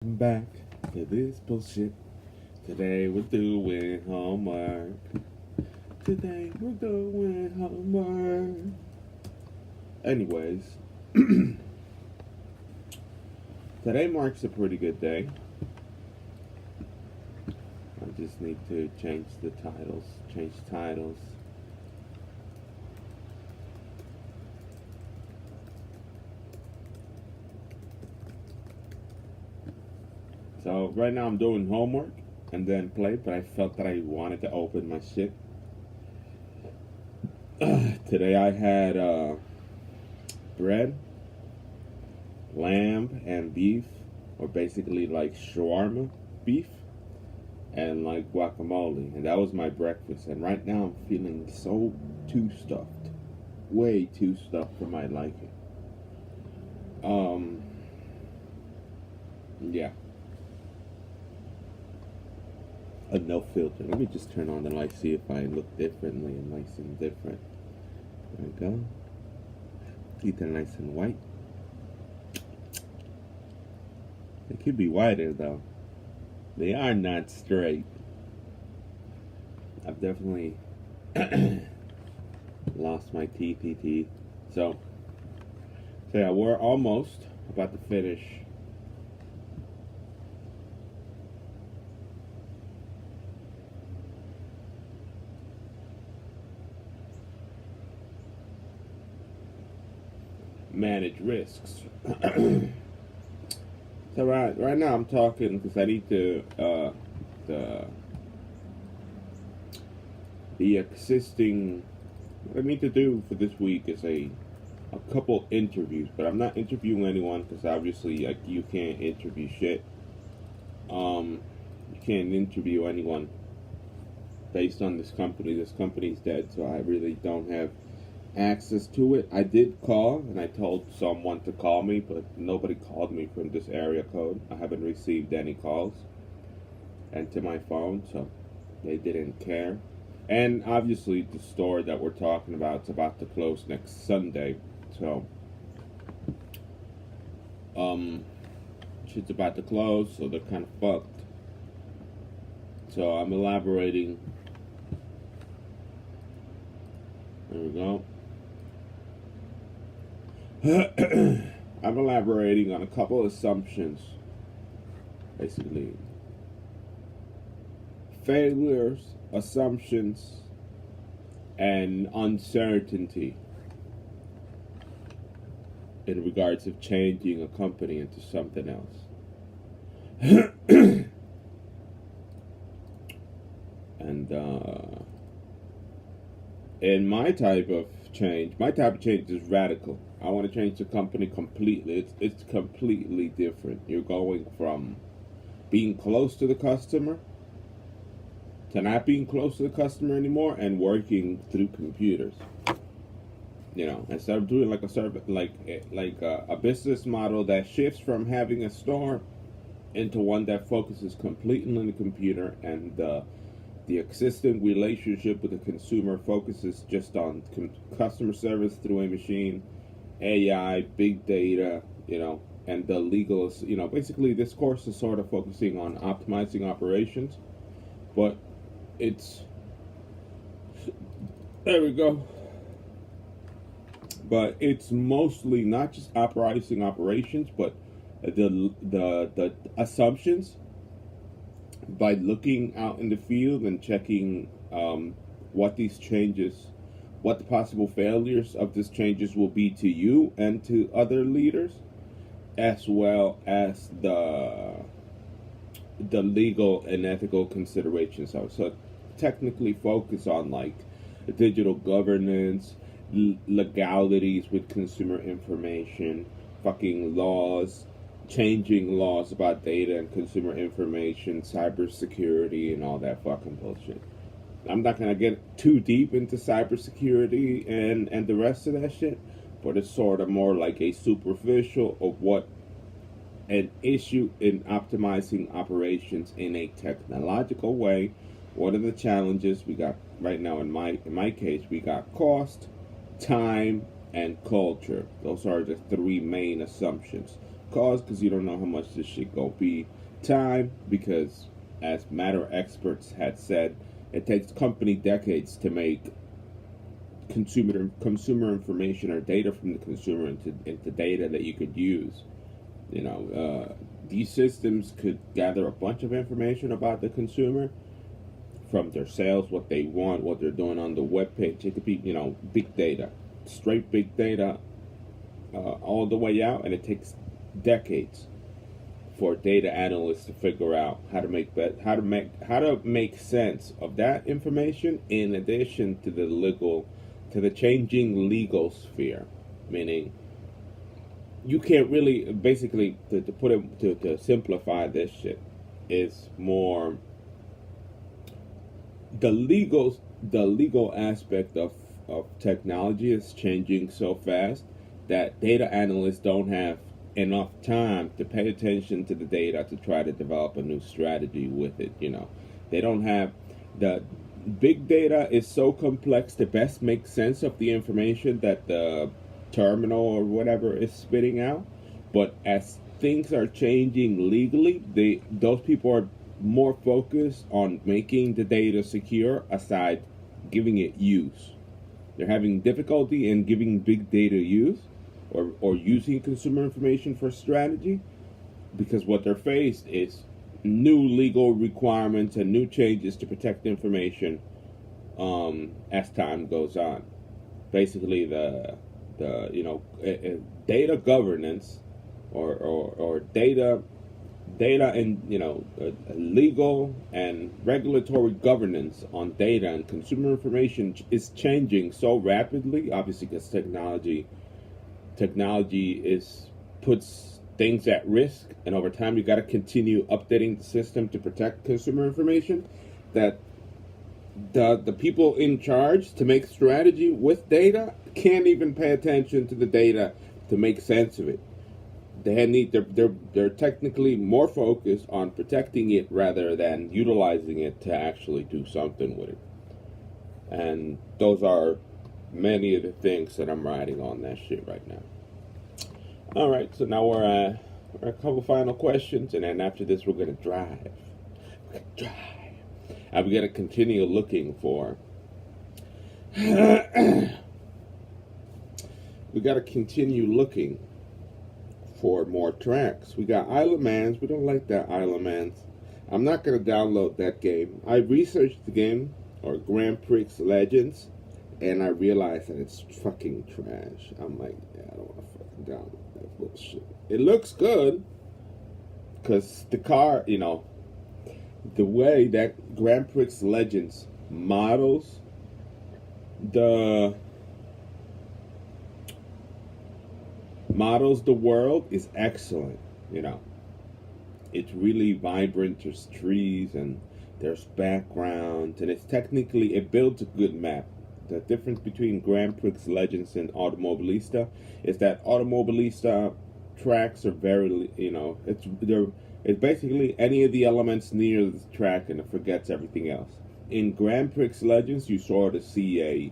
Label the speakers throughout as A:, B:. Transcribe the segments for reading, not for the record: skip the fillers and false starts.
A: Back to this bullshit. Today we're doing homework. Today we're doing homework. Anyways, today marks a pretty good day. I just need to change the titles. Change titles. So right now I'm doing homework and then play, but I felt that I wanted to open my shit. Today I had bread, lamb, and beef, or basically like shawarma beef, and like guacamole, and that was my breakfast. And right now I'm feeling so too stuffed, way too stuffed for my liking. Yeah. No filter. Let me just turn on the light, see if I look differently and nice and different. There we go. Keep them nice and white. They could be whiter though. They are not straight. I've definitely lost my teeth. So yeah, we're almost about to finish. Manage risks. So right now I'm talking because I need to the existing. What I need to do for this week is a couple interviews, but I'm not interviewing anyone because obviously like you can't interview shit. You can't interview anyone based on this company. This company's dead, so I really don't have access to it. I did call and I told someone to call me, but nobody called me from this area code. I haven't received any calls and to my phone, so they didn't care. And obviously the store that we're talking about is about to close next Sunday, so shit's about to close, so they're kind of fucked. So I'm elaborating. There we go. I'm elaborating on a couple of assumptions, basically failures, assumptions, and uncertainty in regards of changing a company into something else. And in my type of change is radical. I want to change the company completely. It's completely different. You're going from being close to the customer to not being close to the customer anymore and working through computers. You know, instead of doing like a service, like a business model that shifts from having a store into one that focuses completely on the computer, and the existing relationship with the consumer focuses just on customer service through a machine, AI, big data, you know, and the legal, you know, basically this course is sort of focusing on optimizing operations, but it's, there we go, but it's mostly not just optimizing operations, but the assumptions by looking out in the field and checking what these changes, what the possible failures of these changes will be to you and to other leaders, as well as the legal and ethical considerations of it. So technically focus on like digital governance, legalities with consumer information, fucking laws, changing laws about data and consumer information, cybersecurity, and all that fucking bullshit. I'm not gonna get too deep into cybersecurity and the rest of that shit, but it's sort of more like a superficial of what an issue in optimizing operations in a technological way. What are the challenges we got right now? In my case, we got cost, time, and culture. Those are the three main assumptions. cost because you don't know how much this shit gonna be. Time, because as matter experts had said, it takes company decades to make consumer information or data from the consumer into data that you could use. These systems could gather a bunch of information about the consumer from their sales, what they want, what they're doing on the web page. It could be, big data, straight big data, all the way out, and it takes decades for data analysts to figure out how to make sense of that information in addition to the changing legal sphere, meaning you can't really basically to simplify this shit is more the legal aspect of technology is changing so fast that data analysts don't have enough time to pay attention to the data to try to develop a new strategy with it. They don't have the big data is so complex to best make sense of the information that the terminal or whatever is spitting out. But as things are changing legally, those people are more focused on making the data secure aside giving it use. They're having difficulty in giving big data use or using consumer information for strategy because what they're faced is new legal requirements and new changes to protect information as time goes on. Basically, the data governance or data and legal and regulatory governance on data and consumer information is changing so rapidly. Obviously, because technology puts things at risk, and over time you got to continue updating the system to protect consumer information. That the people in charge to make strategy with data can't even pay attention to the data to make sense of it. They're technically more focused on protecting it rather than utilizing it to actually do something with it. And those are many of the things that I'm writing on that shit right now. All right, so now we're at a couple final questions, and then after this we're gonna drive. And we're gonna continue looking for. We gotta continue looking for more tracks. We got Isle of Mans. We don't like that Isle of Mans. I'm not gonna download that game. I researched the game, or Grand Prix Legends, and I realized that it's fucking trash. I'm like, yeah, I don't want to fucking download that bullshit. It looks good, because the car, the way that Grand Prix Legends models the world is excellent. It's really vibrant. There's trees and there's background, and it builds a good map. The difference between Grand Prix Legends and Automobilista is that Automobilista tracks are very, it's basically any of the elements near the track and it forgets everything else. In Grand Prix Legends, you sort of see a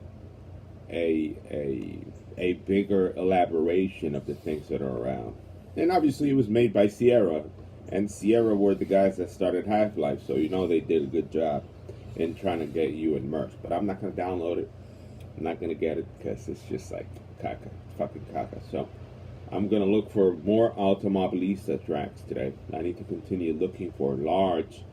A: bigger elaboration of the things that are around. And obviously it was made by Sierra, and Sierra were the guys that started Half-Life, so they did a good job in trying to get you immersed. But I'm not going to download it. I'm not going to get it because it's just like fucking caca. So I'm going to look for more Automobilista tracks today. I need to continue looking for large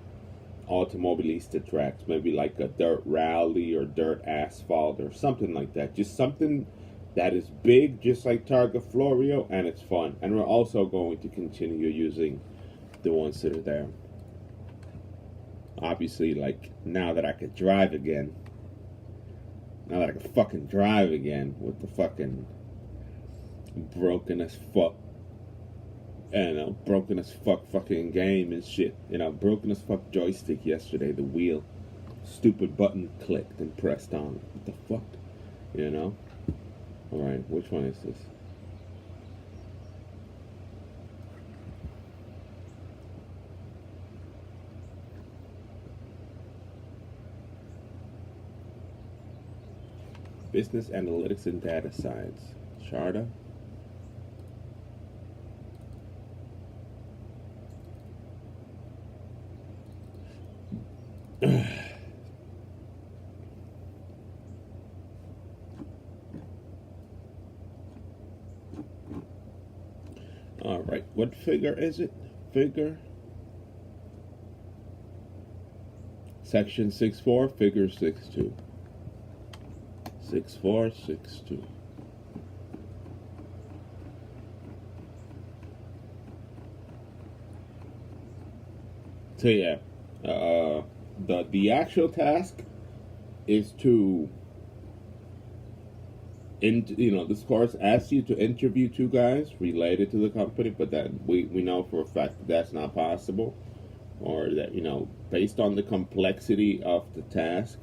A: Automobilista tracks, maybe like a dirt rally or dirt asphalt or something like that. Just something that is big, just like Targa Florio, and it's fun. And we're also going to continue using the ones that are there. Obviously, like, now that I could drive again, now that I can fucking drive again with the fucking broken as fuck, broken as fuck fucking game and shit. Broken as fuck joystick yesterday, the wheel. Stupid button clicked and pressed on. What the fuck? Alright, which one is this? Business Analytics and Data Science. Sharda? All right, what figure is it? Figure section 6.4, figure 6.2. 6.4, 6.2. So yeah, the actual task is to this course asks you to interview two guys related to the company, but that we know for a fact that that's not possible, or that based on the complexity of the task,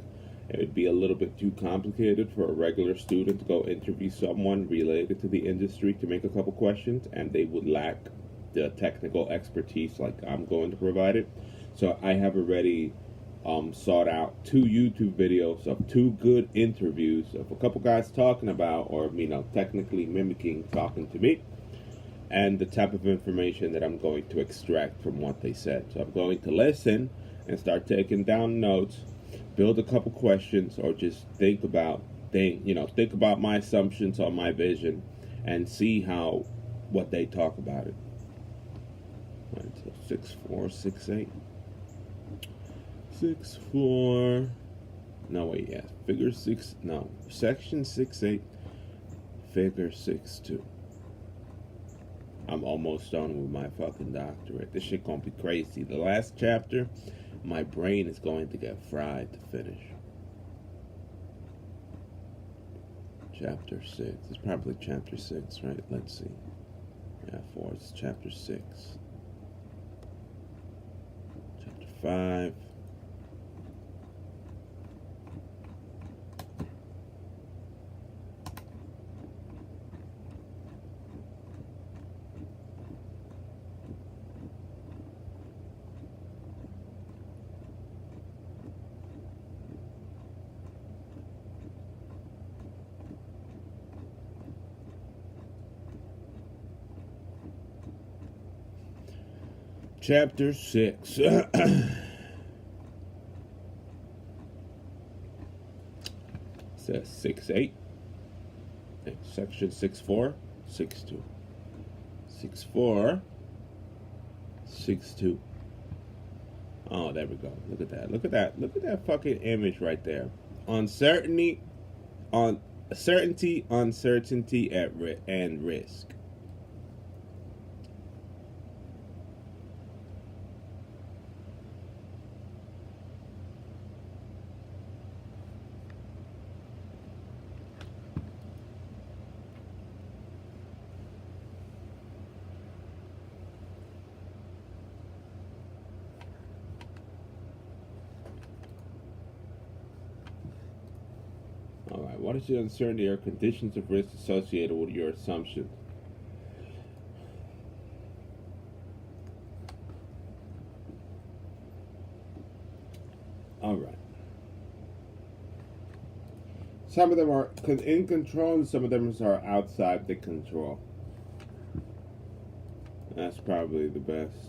A: it would be a little bit too complicated for a regular student to go interview someone related to the industry to make a couple questions, and they would lack the technical expertise like I'm going to provide it. So I have already sought out 2 YouTube videos of 2 good interviews of a couple guys talking about, or technically mimicking talking to me, and the type of information that I'm going to extract from what they said. So I'm going to listen and start taking down notes, build a couple questions, or just think about my assumptions on my vision, and see what they talk about it. All right, so 6.4, 6.8. 6.4. No, wait, yeah. Figure 6. No. Section 6.8. Figure 6.2. I'm almost done with my fucking doctorate. This shit gonna be crazy. The last chapter, my brain is going to get fried to finish. Chapter 6. It's probably chapter 6, right? Let's see. Yeah, 4. It's chapter 6. Chapter 5. Chapter 6. Says 6.8. Section 6.4, 6.2. 6.4, 6.2. Oh, there we go. Look at that. Look at that. Look at that fucking image right there. Uncertainty, uncertainty, and risk. All right. What is the uncertainty or conditions of risk associated with your assumption? All right. Some of them are in control, and some of them are outside the control. That's probably the best.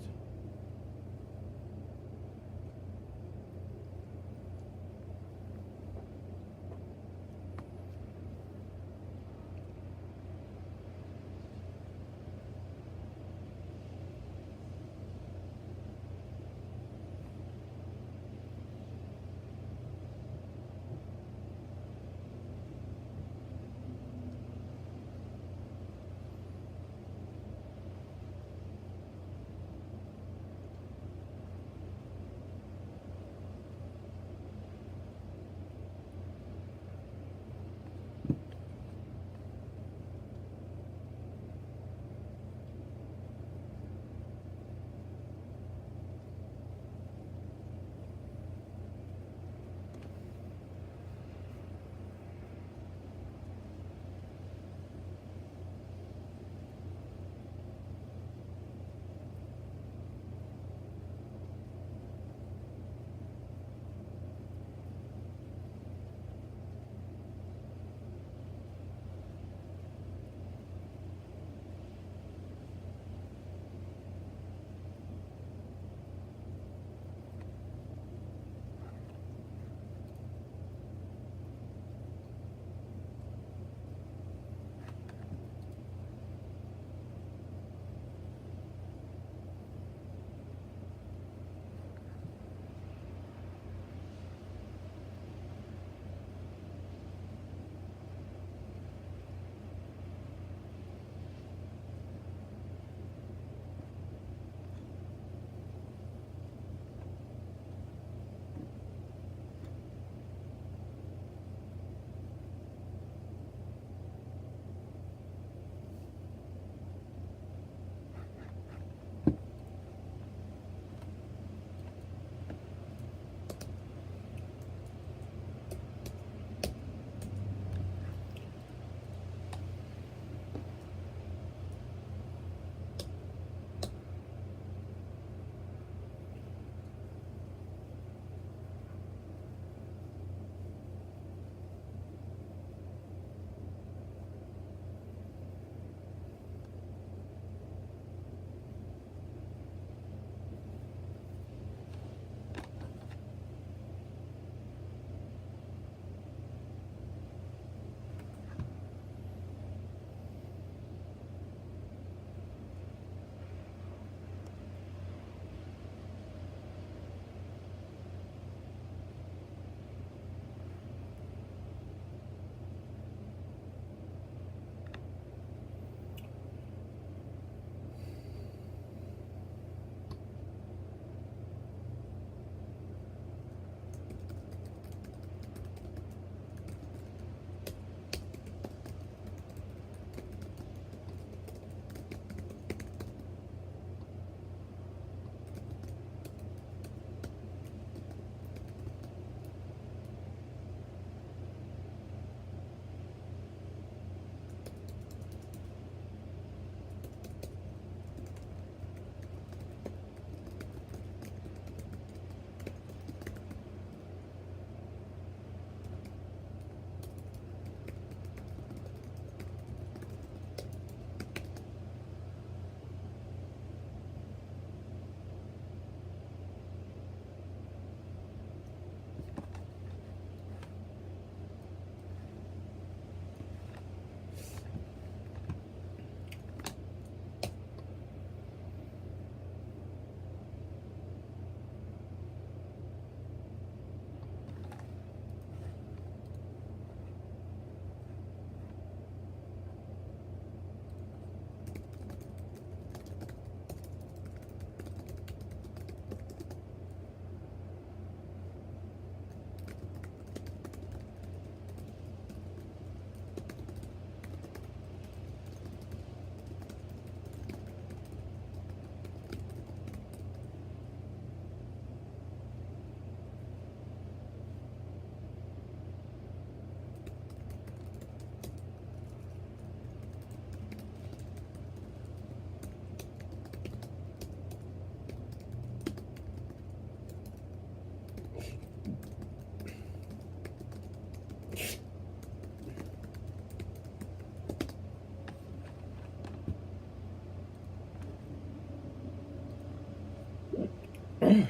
A: I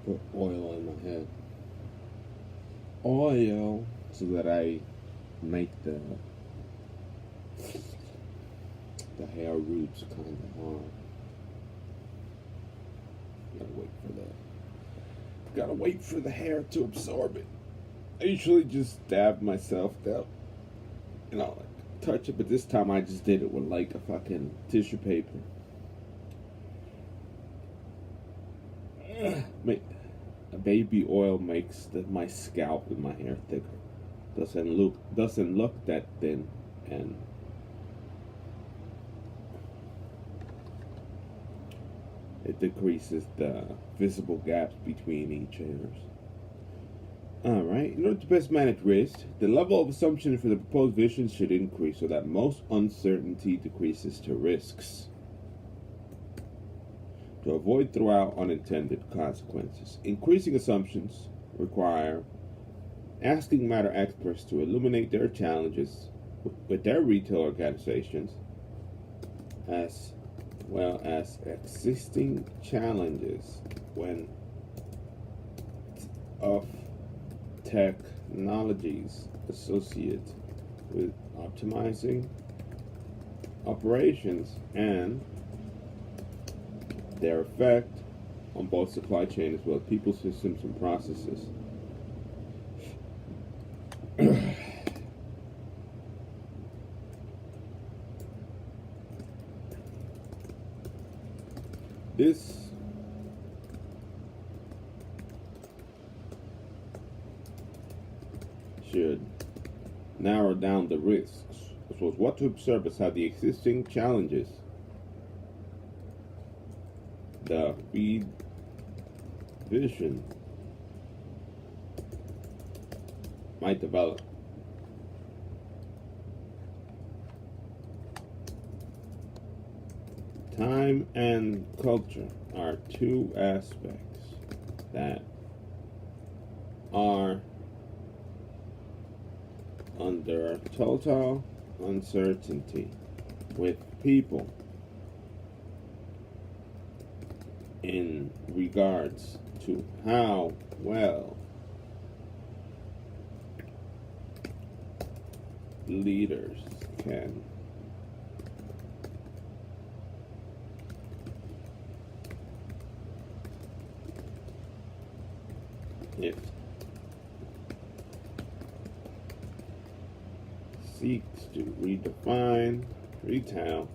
A: put oil in my head. Oil so that I make the hair roots kind of hard. Gotta wait for that. Gotta wait for the hair to absorb it. I usually just dab myself down, like touch it, but this time I just did it with like a fucking tissue paper. Baby oil makes my scalp and my hair thicker. Doesn't look that thin, and it decreases the visible gaps between each hairs. Alright, in order to best manage risk, the level of assumption for the proposed vision should increase so that most uncertainty decreases to risks. To avoid throughout unintended consequences, increasing assumptions require asking matter experts to illuminate their challenges with their retail organizations, as well as existing challenges when of technologies associated with optimizing operations and their effect on both supply chain as well as people, systems, and processes. This should narrow down the risks, as well as what to observe as how the existing challenges, the vision might develop. Time and culture are two aspects that are under total uncertainty with people in regards to how well leaders can it seeks to redefine retail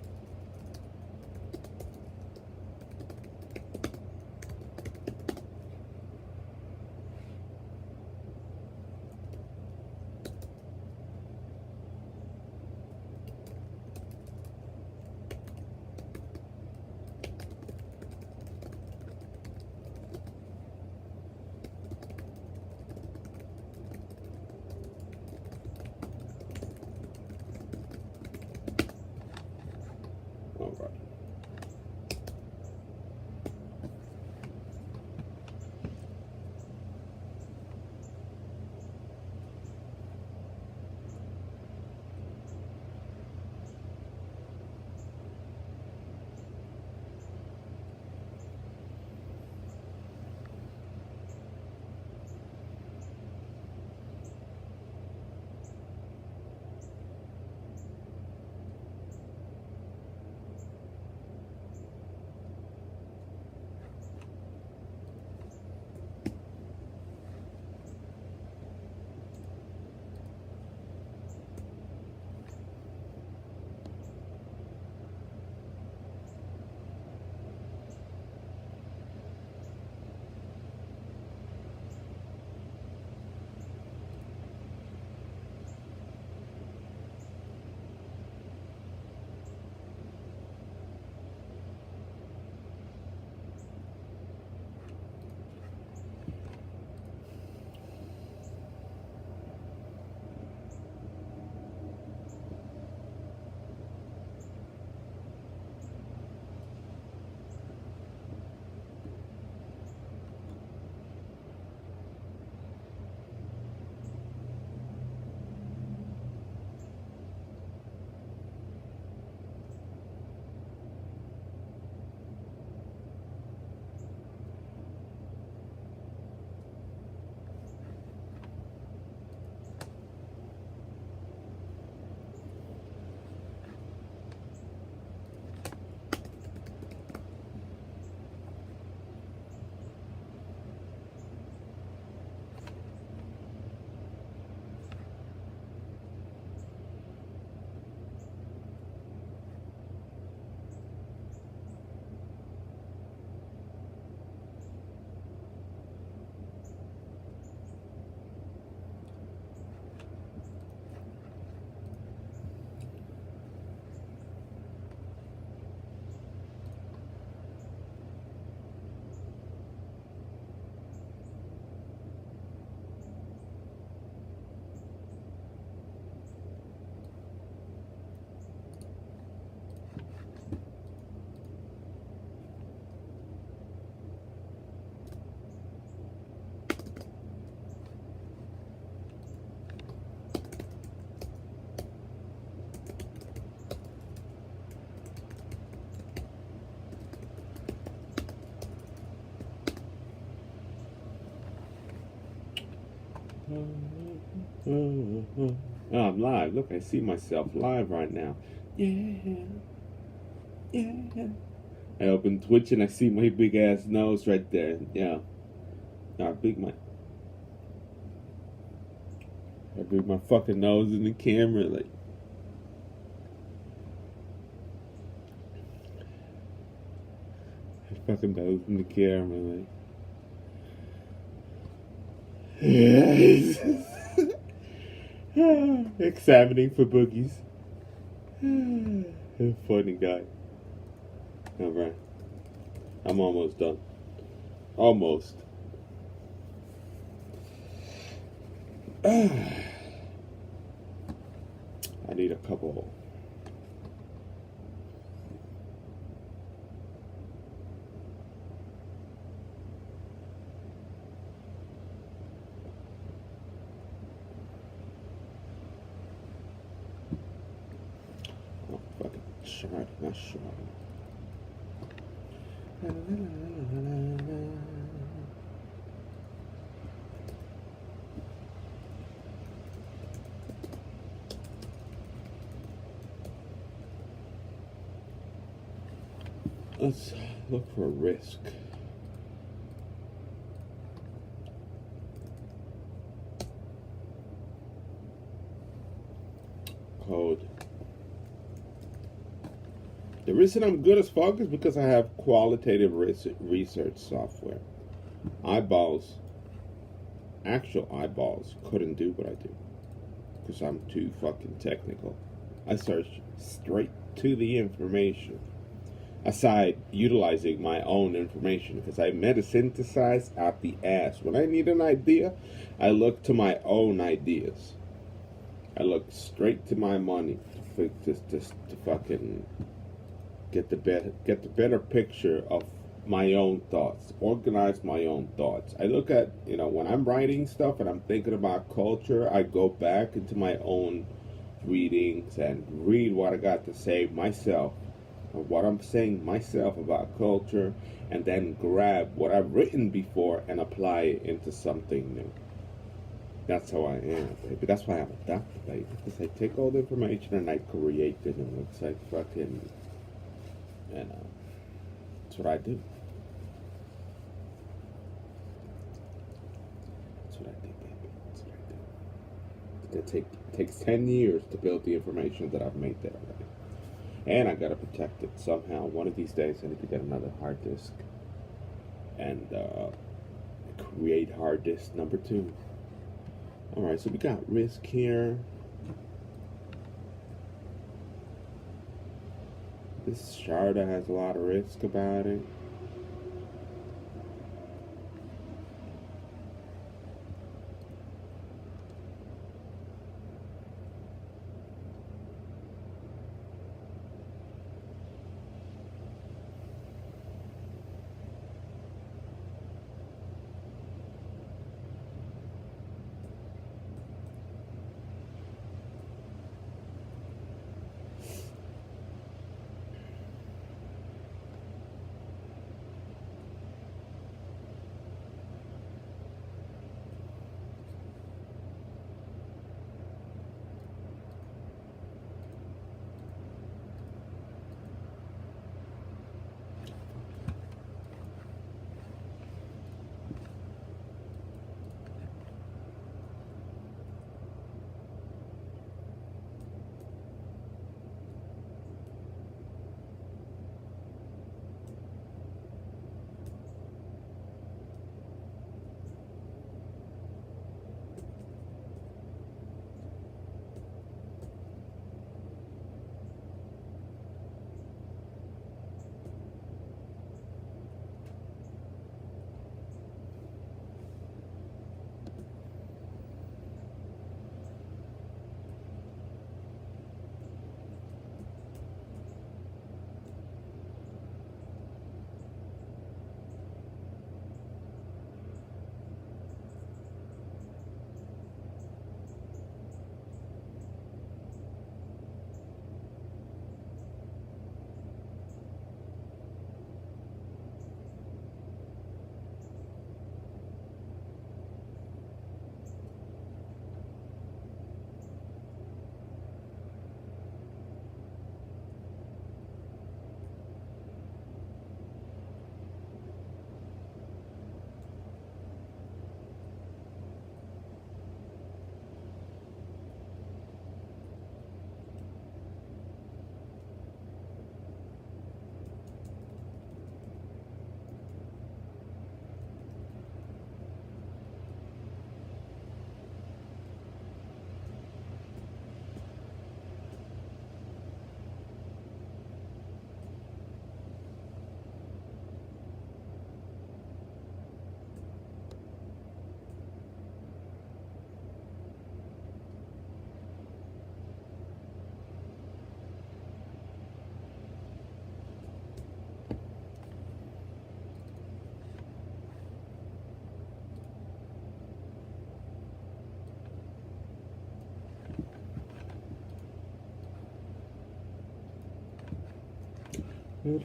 A: Oh, I'm live. Look, I see myself live right now. Yeah. Yeah. I open Twitch and I see my big ass nose right there. Yeah. I big my fucking nose in the camera like fucking nose in the camera like examining for boogies. Funny guy. Alright. I'm almost done. Almost. I need a couple. Oh, fucking shard, not shard. Let's look for a risk. Code. The reason I'm good as fuck is because I have qualitative research software. Actual eyeballs, couldn't do what I do because I'm too fucking technical. I search straight to the information. Aside utilizing my own information, because I metasynthesize out the ass. When I need an idea, I look to my own ideas. I look straight to my money to fucking get the better picture of my own thoughts, organize my own thoughts. I look at, when I'm writing stuff and I'm thinking about culture, I go back into my own readings and read what I got to say myself, or what I'm saying myself about culture, and then grab what I've written before and apply it into something new. That's how I am, baby. That's why I'm adaptive, baby. Because I take all the information and I create it, and it's like fucking, that's what I do. That's what I do, baby. That's what I do. It takes 10 years to build the information that I've made there already. And I gotta protect it somehow. One of these days I need to get another hard disk and create hard disk number 2. Alright, so we got risk here. This Sharda has a lot of risk about it. Strong,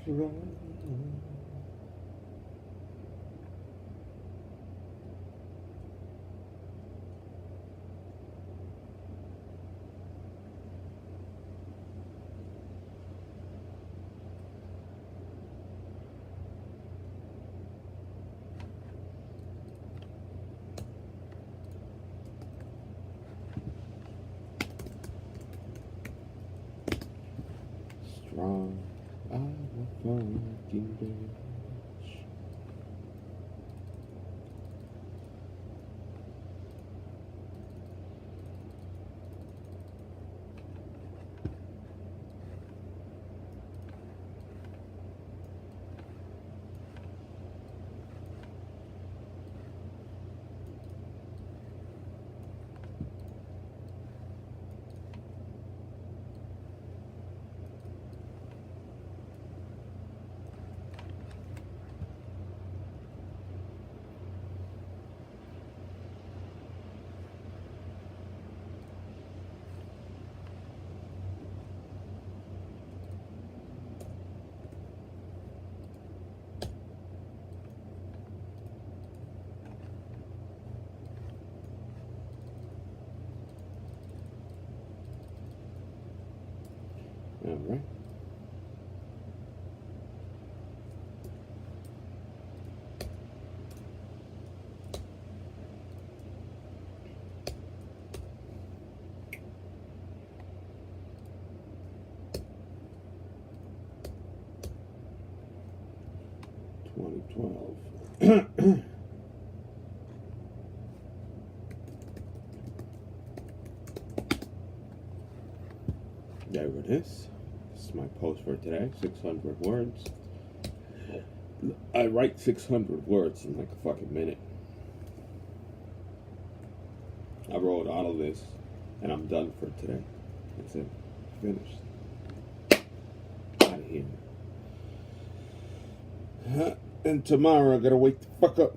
A: I will fucking bitch. All right. $20.12. There it is. This is my post for today. 600 words. I write 600 words in like a fucking minute. I wrote all of this, and I'm done for today. That's it. Finished. Out of here. And tomorrow I gotta wake the fuck up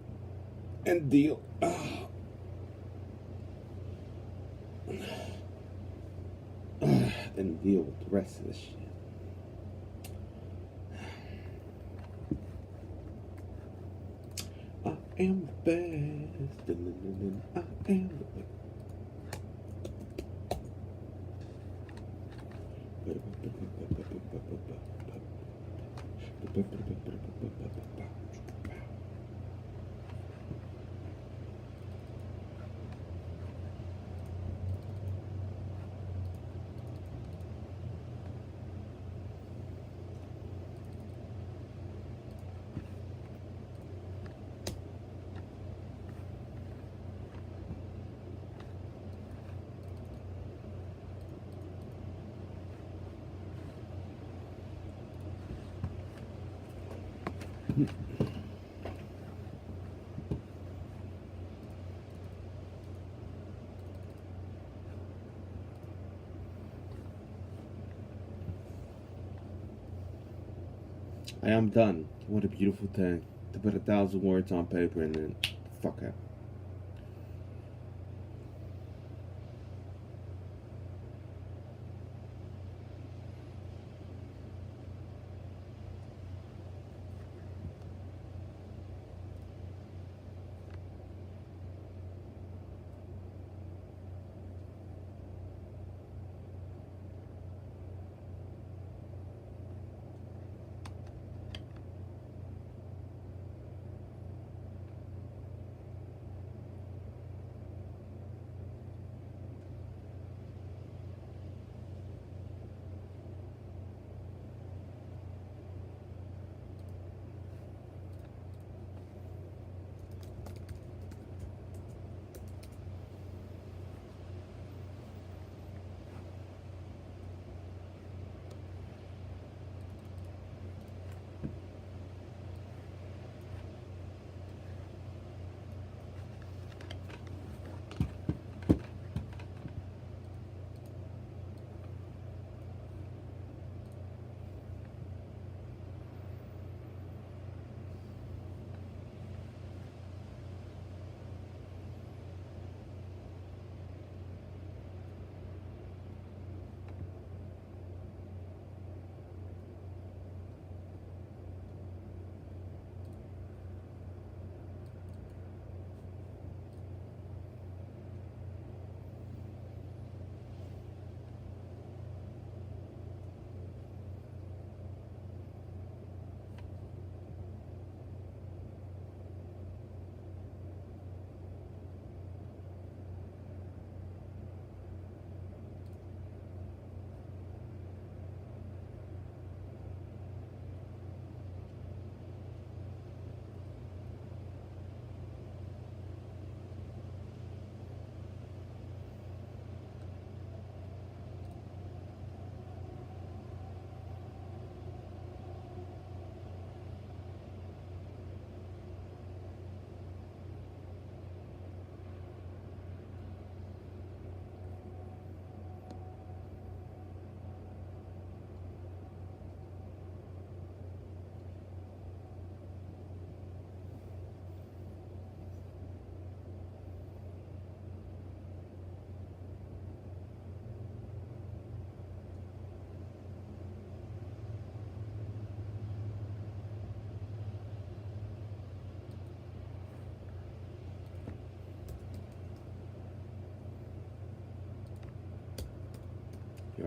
A: and deal. And deal with the rest of this shit. I am the best. I am the best. I am done. What a beautiful thing to put 1,000 words on paper and then fuck out.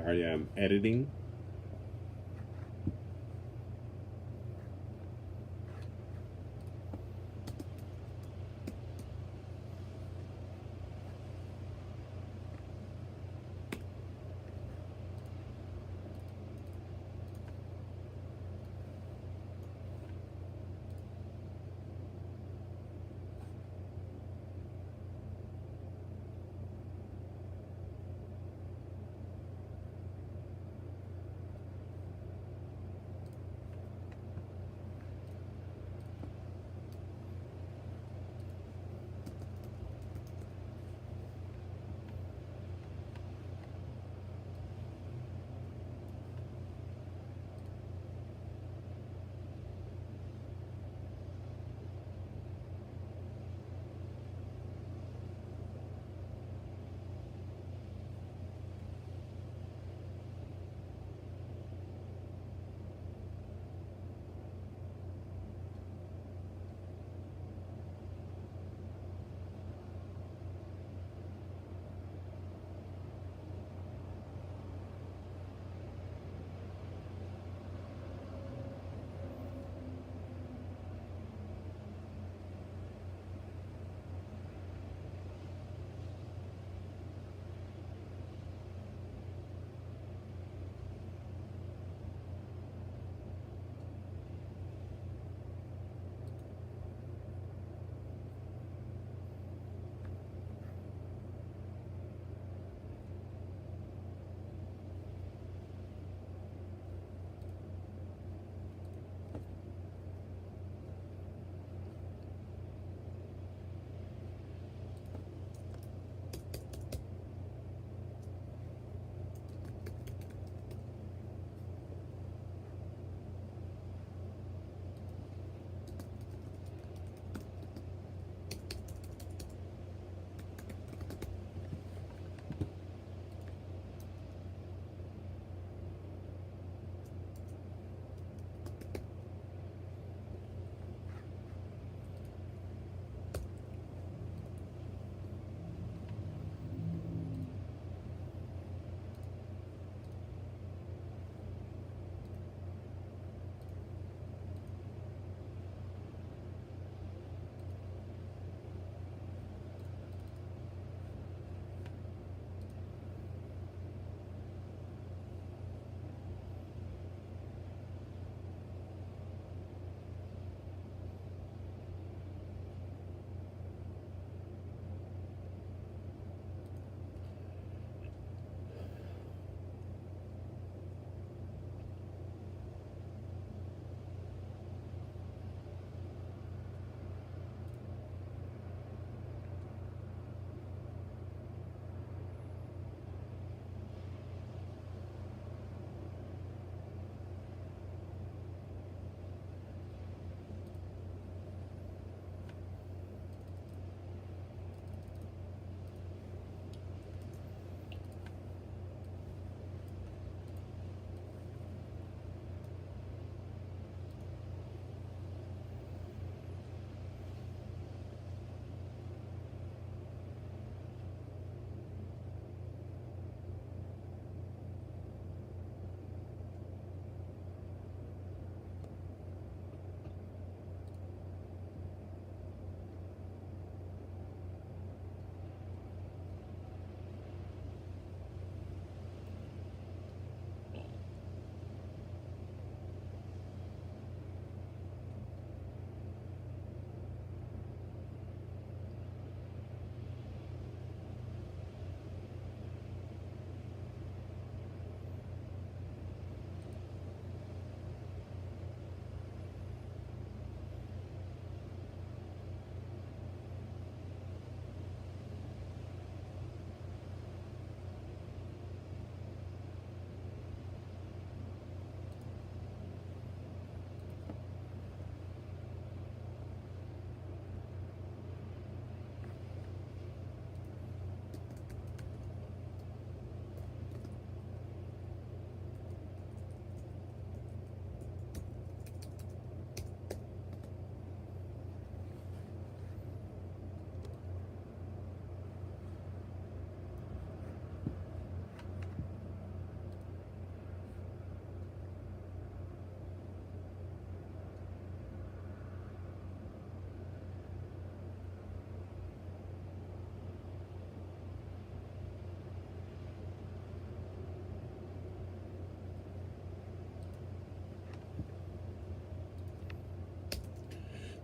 A: I am editing.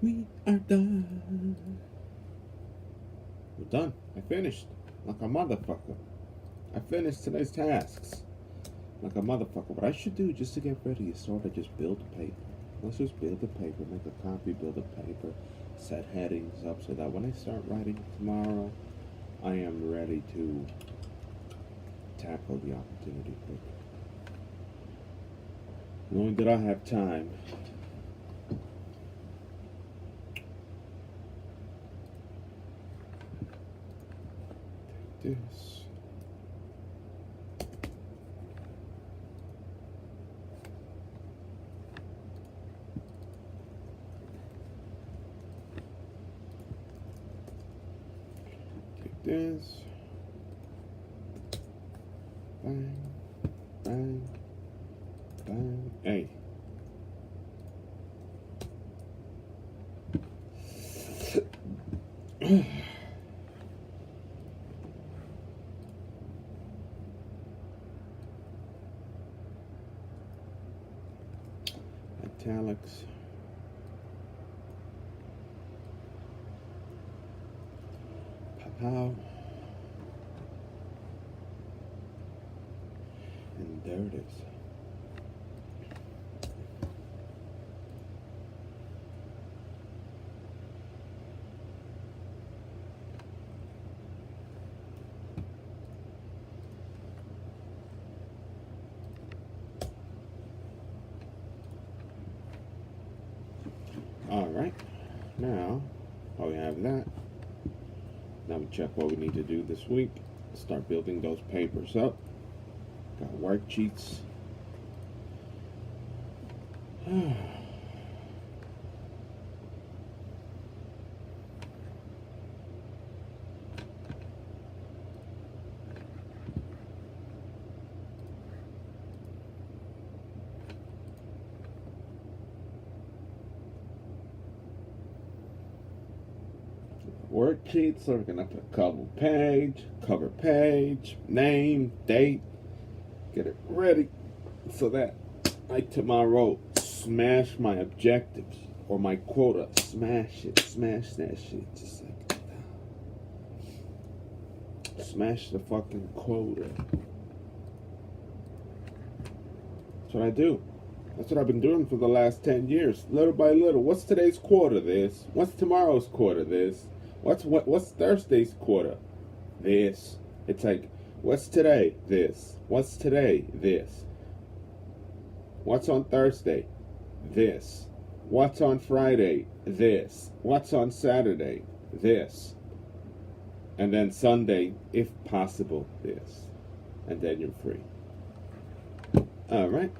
A: We are done. We're done. I finished. Like a motherfucker. I finished today's tasks. Like a motherfucker. What I should do just to get ready is sort of just build a paper. Let's just build a paper, make a copy, build a paper, set headings up so that when I start writing tomorrow, I am ready to tackle the opportunity quickly. Knowing that I have time. Take this. Take this. Bang, bang, bang. Hey. Italics. Pow. And there it is. All right. Now, we have that. Now we check what we need to do this week. Start building those papers up. Got worksheets. Worksheets, so we're gonna put cover page, name, date, get it ready so that I tomorrow smash my objectives or my quota. Smash that shit. Just like smash the fucking quota. That's what I do. That's what I've been doing for the last 10 years. Little by little. What's today's quarter? This. What's tomorrow's quarter? This. What's Thursday's quarter? This. It's like, what's today? This. What's today? This. What's on Thursday? This. What's on Friday? This. What's on Saturday? This. And then Sunday, if possible, this. And then you're free. All right.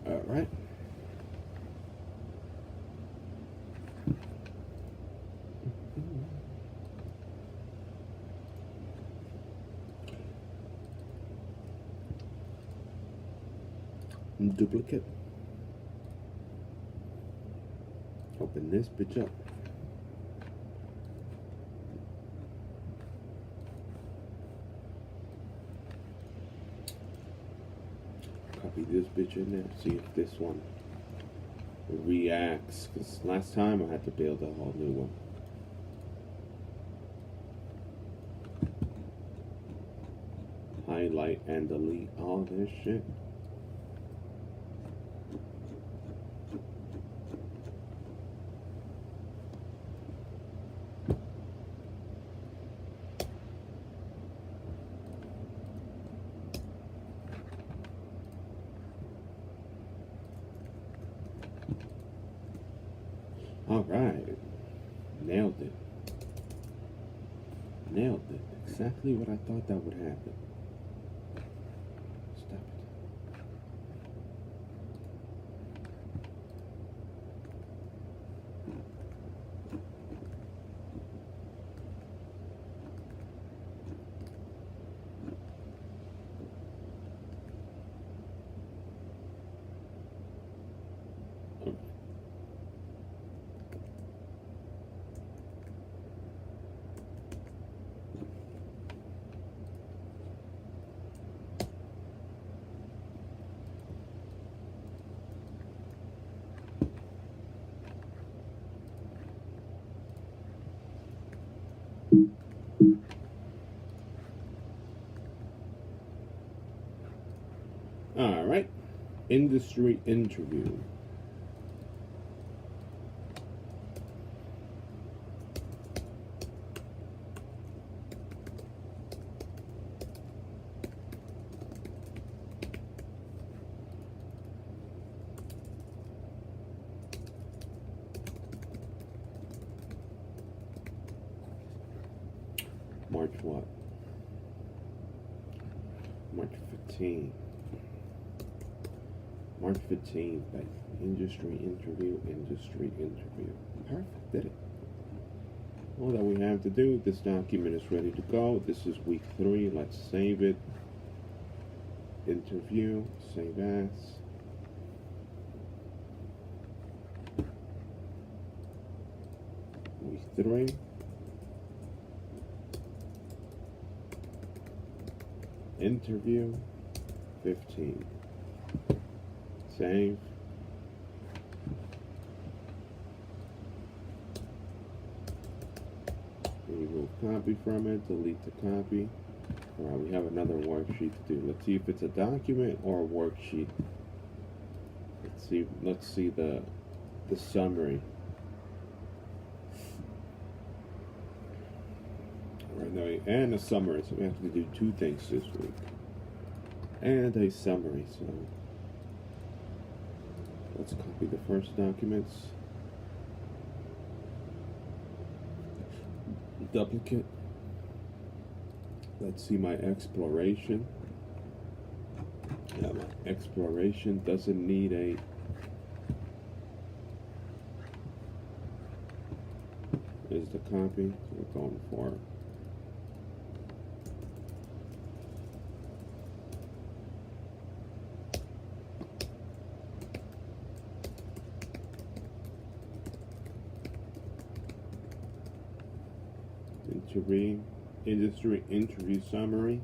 A: All right. Duplicate. Open this bitch up. Copy this bitch in there. See if this one reacts. Because last time I had to build a whole new one. Highlight and delete all this shit. All right. Nailed it. Nailed it. Exactly what I thought that would happen. Stop it. industry interview. March what? March 15th. March 15th, industry interview. Perfect, did it. All that we have to do, this document is ready to go. This is week 3. Let's save it. Interview, save as. Week 3. Interview 15. Save. Remove copy from it, delete the copy. Alright, we have another worksheet to do. Let's see if it's a document or a worksheet. Let's see the summary. And a summary, so we have to do 2 things this week. And a summary, so let's copy the first documents. Duplicate. Let's see my exploration. Yeah, my exploration doesn't need a is the copy, so we're going for industry interview summary.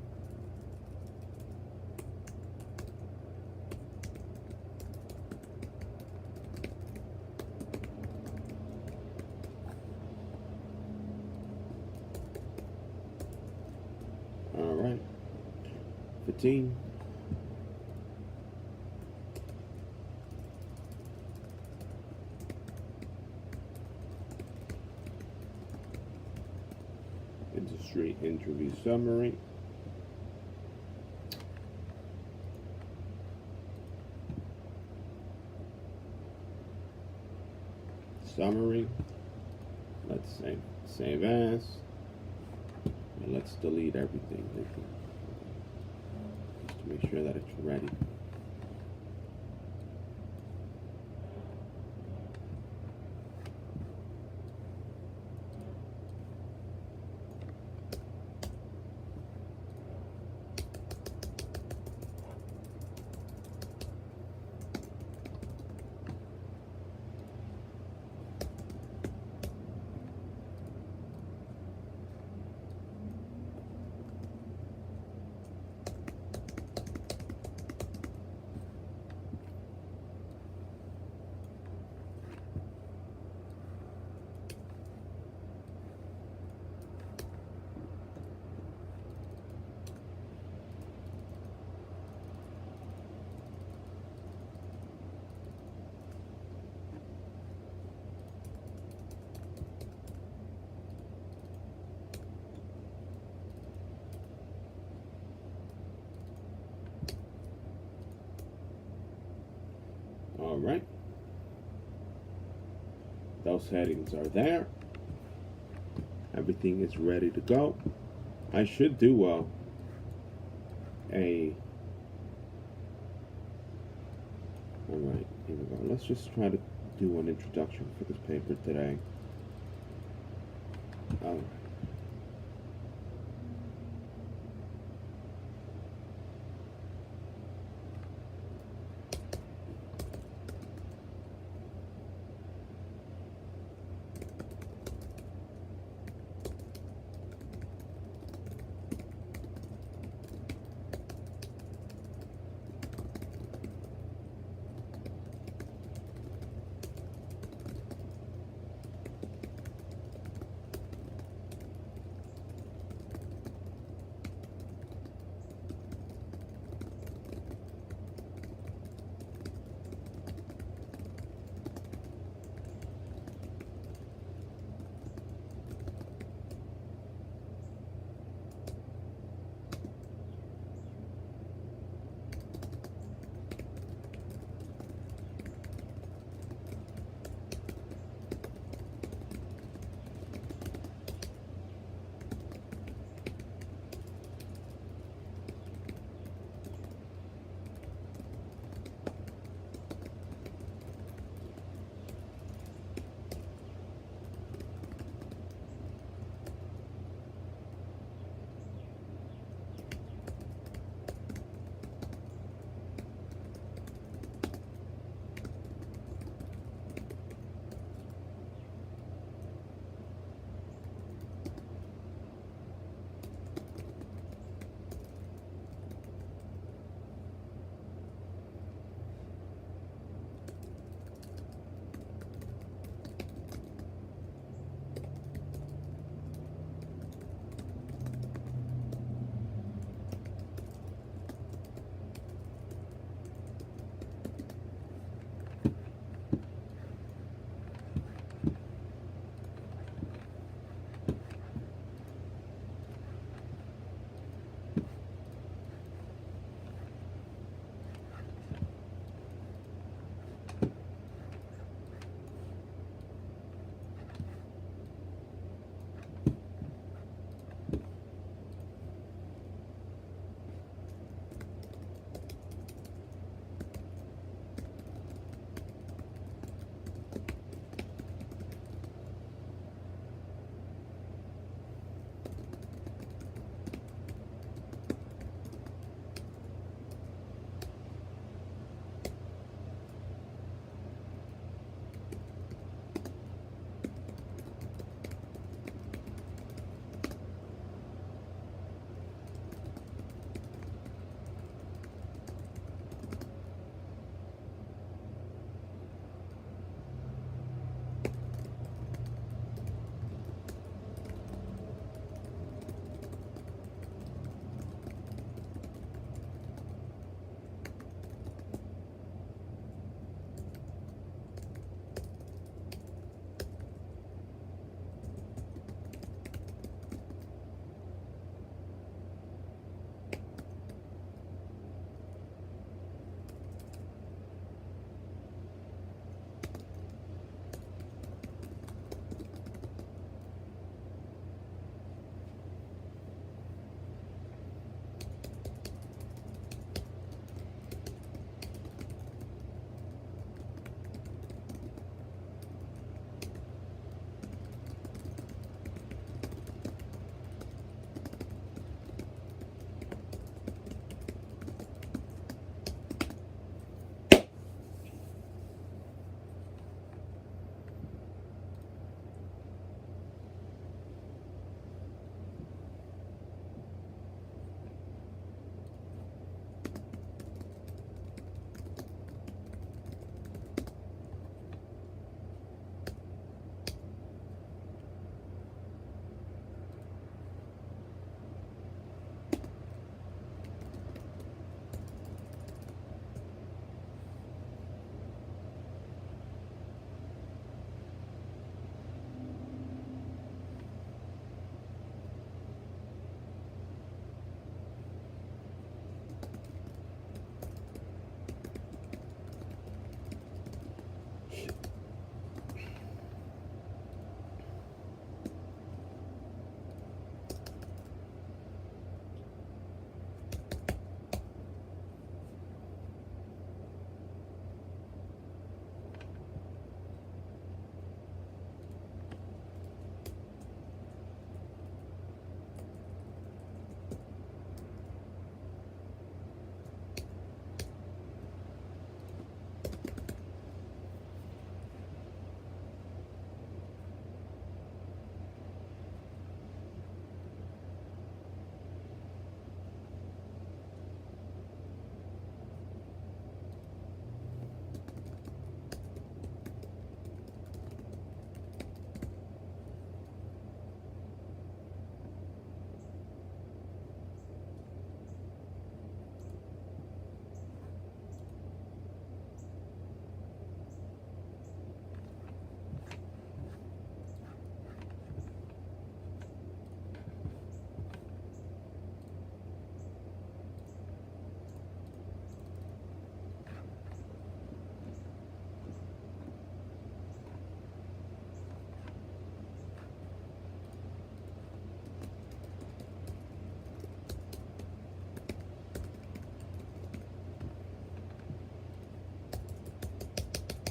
A: All right, 15. Industry interview summary. Summary. Let's save as. And let's delete everything. Just to make sure that it's ready. All right, those headings are there. Everything is ready to go. I should do all right, here we go. Let's just try to do an introduction for this paper today.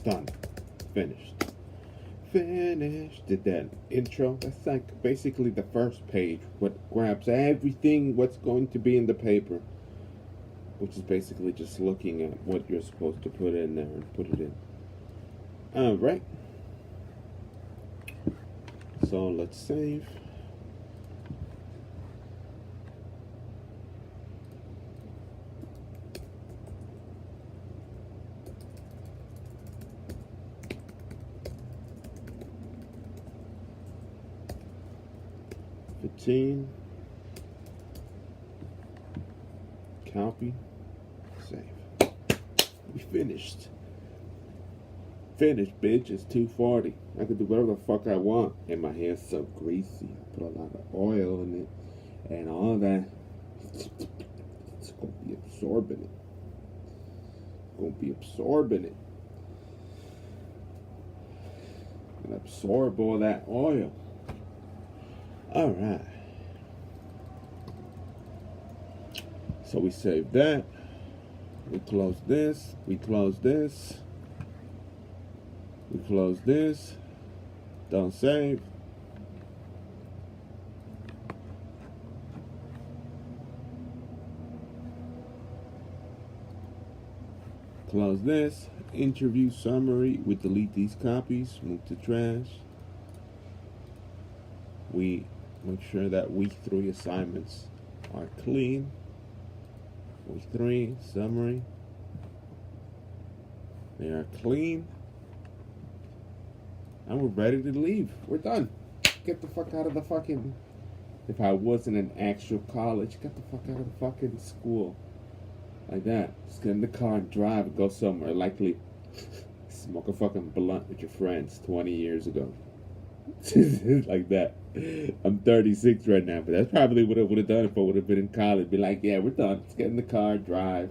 A: Done. Finished. Did that intro. That's like basically the first page. What grabs everything what's going to be in the paper. Which is basically just looking at what you're supposed to put in there and put it in. Alright. So let's save. Copy, save. We finished. Finished, bitch. It's 2:40. I can do whatever the fuck I want. And my hair's so greasy. I put a lot of oil in it and all that. It's gonna be absorbing it. And absorb all that oil. Alright. So we save that. We close this. We close this. We close this. Don't save. Close this. Interview summary. We delete these copies. Move to trash. We make sure that week 3 assignments are clean. Week 3 summary. They are clean. And we're ready to leave. We're done. Get the fuck out of the fucking... If I wasn't in actual college, get the fuck out of the fucking school. Like that. Just get in the car and drive and go somewhere. Likely smoke a fucking blunt with your friends 20 years ago. Like that. I'm 36 right now, but that's probably what I would have done if I would have been in college. Be like, yeah, we're done. Let's get in the car, drive.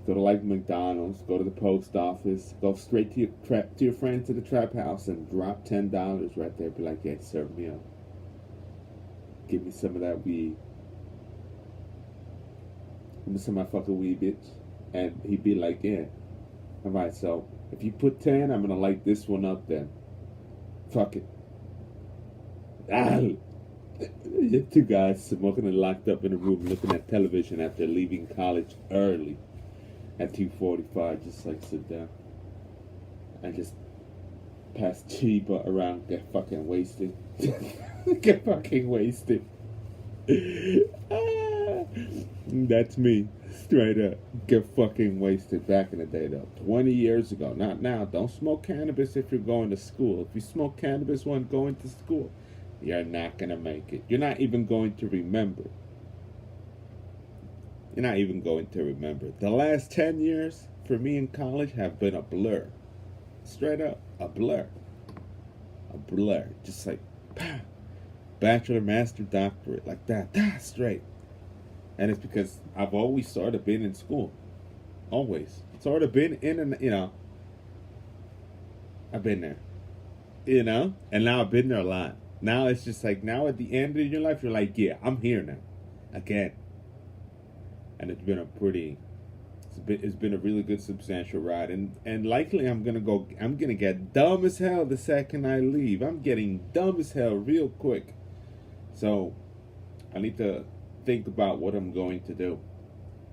A: Go to like McDonald's, go to the post office, go straight to your friend to the trap house and drop $10 right there. Be like, yeah, serve me up. Give me some of that weed. Give me some of my fucking weed, bitch. And he'd be like, yeah. Alright, so if you put 10, I'm gonna light this one up then. Fuck it. Two guys smoking and locked up in a room looking at television after leaving college early at 2:45. Just like sit down and just pass cheaper around, get fucking wasted. Get fucking wasted. That's me. Straight up. Get fucking wasted. Back in the day though. 20 years ago. Not now. Don't smoke cannabis if you're going to school. If you smoke cannabis when going to school, you're not going to make it. You're not even going to remember. You're not even going to remember. The last 10 years for me in college have been a blur. Straight up. A blur. A blur. Just like, pow. Bachelor, master, doctorate. Like that. Straight. And it's because I've always sort of been in school. Always. Sort of been in and, I've been there. And now I've been there a lot. Now it's just like, now at the end of your life, you're like, yeah, I'm here now. Again. And it's been it's been a really good substantial ride. And likely I'm gonna get dumb as hell the second I leave. I'm getting dumb as hell real quick. So I need to think about what I'm going to do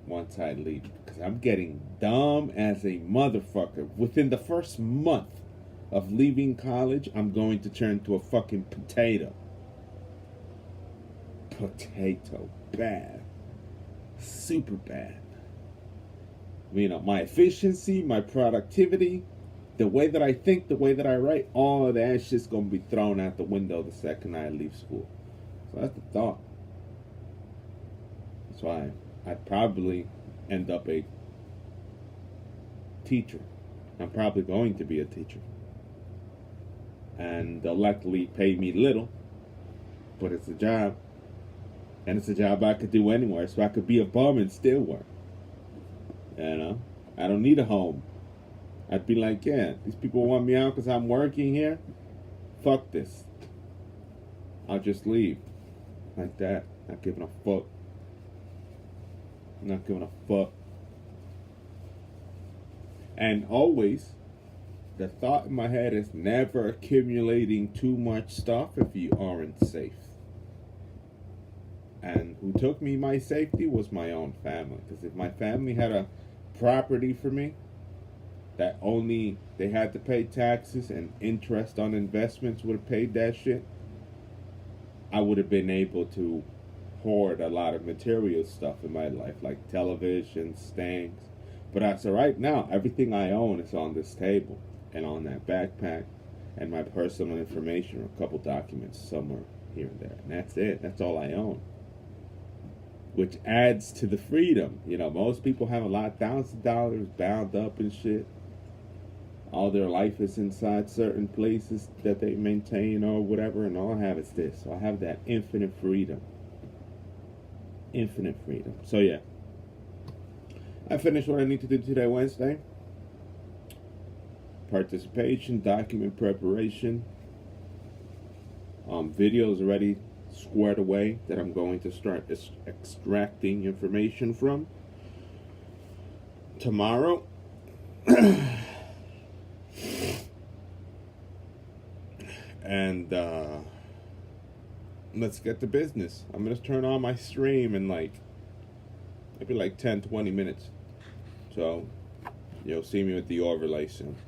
A: once I leave. Because I'm getting dumb as a motherfucker. Within the first month of leaving college, I'm going to turn to a fucking potato. Potato. Bad. Super bad. My efficiency, my productivity, the way that I think, the way that I write, all of that shit's going to be thrown out the window the second I leave school. So that's the thought. That's why I'd probably end up a teacher. I'm probably going to be a teacher. And they'll likely pay me little, but it's a job. And it's a job I could do anywhere, so I could be a bum and still work. I don't need a home. I'd be like, yeah, these people want me out because I'm working here. Fuck this. I'll just leave. Like that. Not giving a fuck. Not giving a fuck. And always, the thought in my head is never accumulating too much stuff if you aren't safe. And who took me my safety was my own family. Because if my family had a property for me that only they had to pay taxes and interest on investments would have paid that shit, I would have been able to hoard a lot of material stuff in my life, like television, stands. But as of right now, everything I own is on this table and on that backpack, and my personal information or a couple documents somewhere here and there. And that's it. That's all I own. Which adds to the freedom. You know, most people have a lot of thousands of dollars bound up and shit. All their life is inside certain places that they maintain or whatever, and all I have is this. So I have that infinite freedom. Infinite freedom. So yeah. I finished what I need to do today, Wednesday. Participation, document preparation. Videos already squared away that I'm going to start extracting information from tomorrow. And let's get to business. I'm gonna turn on my stream in maybe 10-20 minutes, so you'll see me with the overlay soon.